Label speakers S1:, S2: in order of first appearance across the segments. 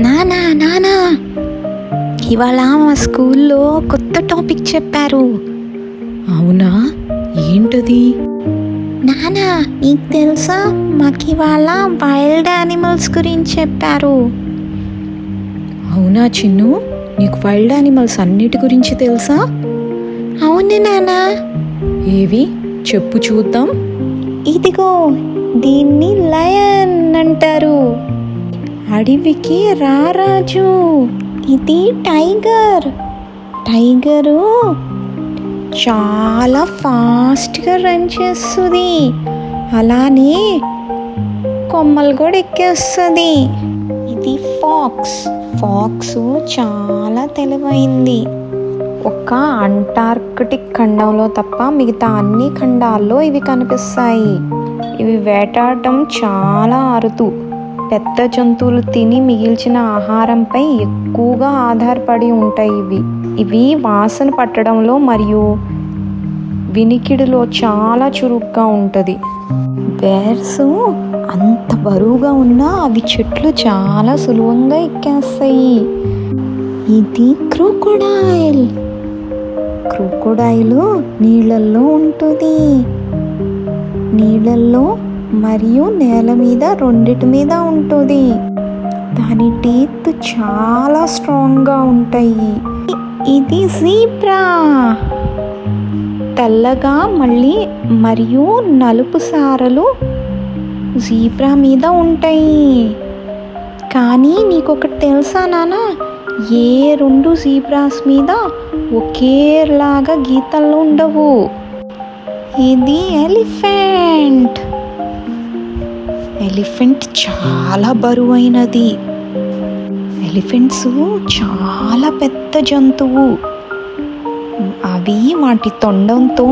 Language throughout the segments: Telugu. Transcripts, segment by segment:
S1: నానా నానా ఇవాళ మా స్కూల్లో కొత్త టాపిక్ చెప్పారు.
S2: అవునా, ఏంటది?
S1: నానా నీకు తెలుసా, మాకు ఇవాళ వైల్డ్ యానిమల్స్ గురించి చెప్పారు.
S2: అవునా చిన్ను, నీకు వైల్డ్ యానిమల్స్ అన్నిటి గురించి తెలుసా?
S1: అవును నానా.
S2: ఏవి చెప్పు చూద్దాం.
S1: ఇదిగో, దీన్ని లయన్ అంటారు. అడవికి రారాజు. ఇది టైగర్. టైగరు చాలా ఫాస్ట్గా రన్ చేస్తుంది, అలానే కొమ్మలు కూడా ఎక్కేస్తుంది. ఇది ఫాక్స్. ఫాక్స్ చాలా తెలివైంది. ఒక్క అంటార్కిటిక్ ఖండంలో తప్ప మిగతా అన్ని ఖండాల్లో ఇవి కనిపిస్తాయి. ఇవి వేటాడటం చాలా అరుదు. పెద్ద జంతువులు తిని మిగిల్చిన ఆహారంపై ఎక్కువగా ఆధారపడి ఉంటాయి. ఇవి వాసన పట్టడంలో మరియు వినికిడిలో చాలా చురుగ్గా ఉంటుంది. బేర్స్ అంత బరువుగా ఉన్నా అవి చెట్లు చాలా సులభంగా ఎక్కేస్తాయి. ఇది క్రోకోడైల్. క్రోకోడైల్ నీళ్ళల్లో ఉంటుంది. నీళ్ళల్లో మరియు నేల మీద రెండిటి మీద ఉంటుంది. దాని టీత్ చాలా స్ట్రాంగ్గా ఉంటాయి. ఇది జీబ్రా. తెల్లగా మరియు నలుపు సారలు జీబ్రా మీద ఉంటాయి. కానీ నీకొకటి తెలుసా నాన్న, ఏ రెండు జీబ్రాస్ మీద ఒకేలాగా గీతలు ఉండవు. ఇది ఎలిఫెంట్. ఎలిఫెంట్ చాలా బరువైనది. ఎలిఫెంట్స్ చాలా పెద్ద జంతువు. అవి వాటి తొండంతో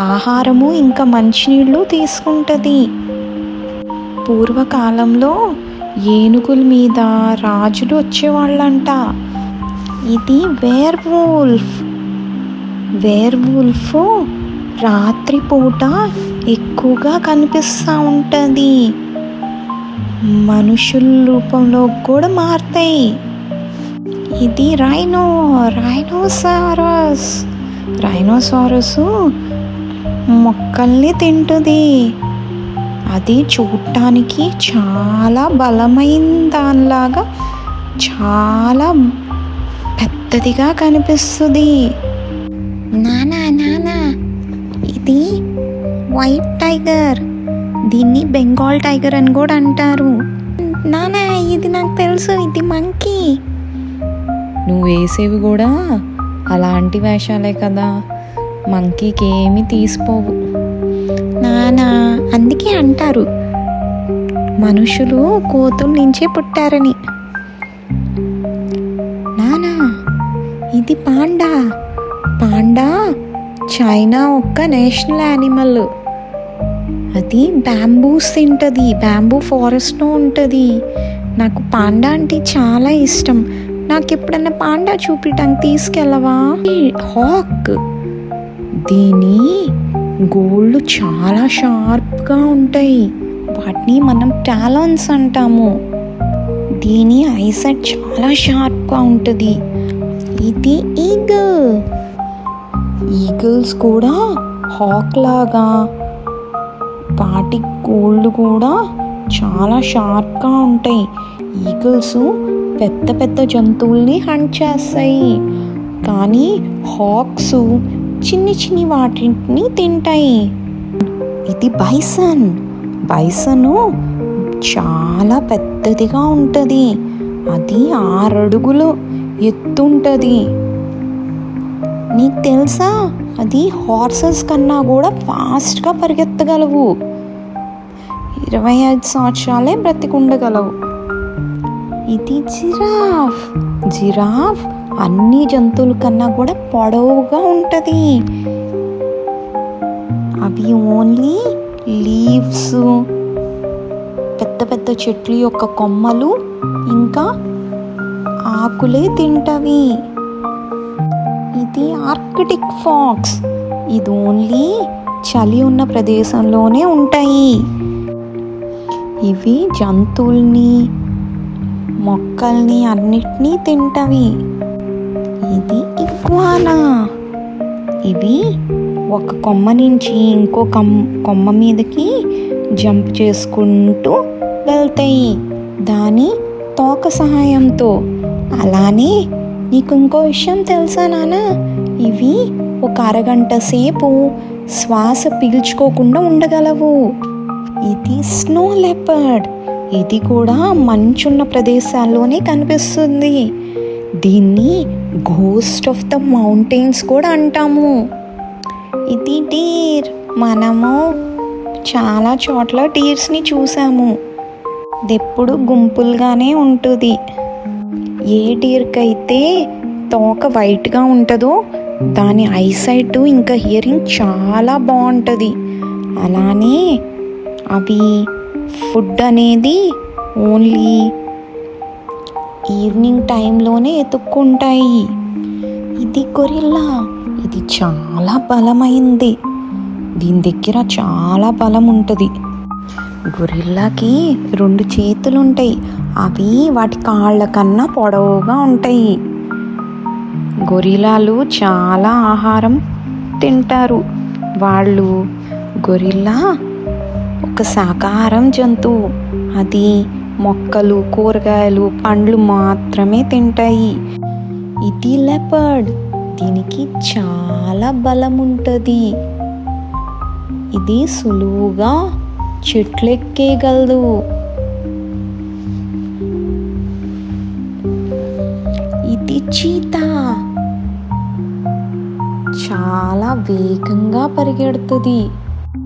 S1: ఆహారము ఇంకా మంచినీళ్ళు తీసుకుంటుంది. పూర్వకాలంలో ఏనుగుల మీద రాజులు వచ్చేవాళ్ళంట. ఇది వేర్వూల్ఫ్. వేర్వూల్ఫ్ రాత్రిపూట ఎక్కువగా కనిపిస్తూ ఉంటుంది. మనుషుల రూపంలో కూడా మారుతాయి. ఇది రైనోసారస్. రైనోసారస్ మొక్కల్ని తింటుంది. అది చూడటానికి చాలా బలమైన దానిలాగా చాలా పెద్దదిగా కనిపిస్తుంది. నానా నానా ఇది వైట్ టైగర్. దీన్ని బెంగాల్ టైగర్ అని కూడా అంటారు. నానా ఇది నాకు తెలుసు, ఇది మంకీ.
S2: నువ్వు వేసేవి కూడా అలాంటి వేషాలే కదా, మంకీకి ఏమీ తీసిపోవు.
S1: నానా అందుకే అంటారు మనుషులు కోతుల నుంచే పుట్టారని. నానా ఇది పాండా. పాండా చైనా ఒక నేషనల్ యానిమల్. అది బ్యాంబూస్ తింటుంది. బ్యాంబూ ఫారెస్ట్లో ఉంటుంది. నాకు పాండా అంటే చాలా ఇష్టం. నాకు ఎప్పుడన్నా పాండా చూపించడానికి తీసుకెళ్ళవా? హాక్. దీని గోళ్ళు చాలా షార్ప్గా ఉంటాయి. వాటిని మనం టాలన్స్ అంటాము. దీని ఐసైట్ చాలా షార్ప్గా ఉంటుంది. ఇది ఈగల్. ఈగల్స్ కూడా హాక్ లాగా వాటి గోళ్ళు కూడా చాలా షార్ప్గా ఉంటాయి. ఈగల్స్ పెద్ద పెద్ద జంతువుల్ని హంట్ చేస్తాయి, కానీ హాక్స్ చిన్ని చిన్ని వాటిని తింటాయి. ఇది బైసన్. బైసన్ చాలా పెద్దదిగా ఉంటుంది. అది 6 అడుగులు ఎత్తుంటుంది. నీకు తెలుసా, అది హార్సెస్ కన్నా కూడా ఫాస్ట్గా పరిగెత్తగలవు. 25 సంవత్సరాలే బ్రతికుండగలవు. ఇది జిరాఫ్. జిరాఫ్ అన్ని జంతువుల కన్నా కూడా పొడవుగా ఉంటుంది. అవి ఓన్లీ లీవ్స్, పెద్ద పెద్ద చెట్ల యొక్క కొమ్మలు ఇంకా ఆకులే తింటవి. ఇది ఆర్కిటిక్ ఫాక్స్. ఇది ఓన్లీ చలి ఉన్న ప్రదేశంలోనే ఉంటాయి. ఇవి జంతువుల్ని మొక్కల్ని అన్నిటినీ తింటవి. ఇది ఇగ్వానా. ఇవి ఒక కొమ్మ నుంచి ఇంకో కొమ్మ మీదకి జంప్ చేసుకుంటూ వెళ్తాయి దాని తోక సహాయంతో. అలానే నీకు ఇంకో విషయం తెలుసా నాన్న? ఇవి ఒక అరగంట సేపు శ్వాస పీల్చుకోకుండా ఉండగలవు. ఇది స్నో లెపర్డ్. ఇది కూడా మంచున్న ప్రదేశాల్లోనే కనిపిస్తుంది. దీన్ని ఘోస్ట్ ఆఫ్ ద మౌంటైన్స్ కూడా అంటాము. ఇది డీర్. మనము చాలా చోట్ల డీర్స్ని చూసాము. ఇది ఎప్పుడు గుంపులుగానే ఉంటుంది. ఏ డీర్కైతే తోక వైట్గా ఉంటుందో దాని ఐసైట్ ఇంకా హియరింగ్ చాలా బాగుంటుంది. అలానే అవి ఫుడ్ అనేది ఓన్లీ ఈవినింగ్ టైంలోనే ఎత్తుక్కుంటాయి. ఇది గొరిల్లా. ఇది చాలా బలమైంది. దీని దగ్గర చాలా బలం ఉంటుంది. గొరిల్లాకి 2 చేతులు ఉంటాయి. అవి వాటి కాళ్ళ కన్నా పొడవుగా ఉంటాయి. గొరిల్లాలు చాలా ఆహారం తింటారు. గొరిల్లా ఒక శాకాహారం జంతువు. అది మొక్కలు, కూరగాయలు, పండ్లు మాత్రమే తింటాయి. ఇది లెపర్డ్. దీనికి చాలా బలం ఉంటుంది. ఇది సులువుగా చెట్లెక్కేయగలదు. ఇది చీతా. చాలా వేగంగా పరిగెడుతుంది.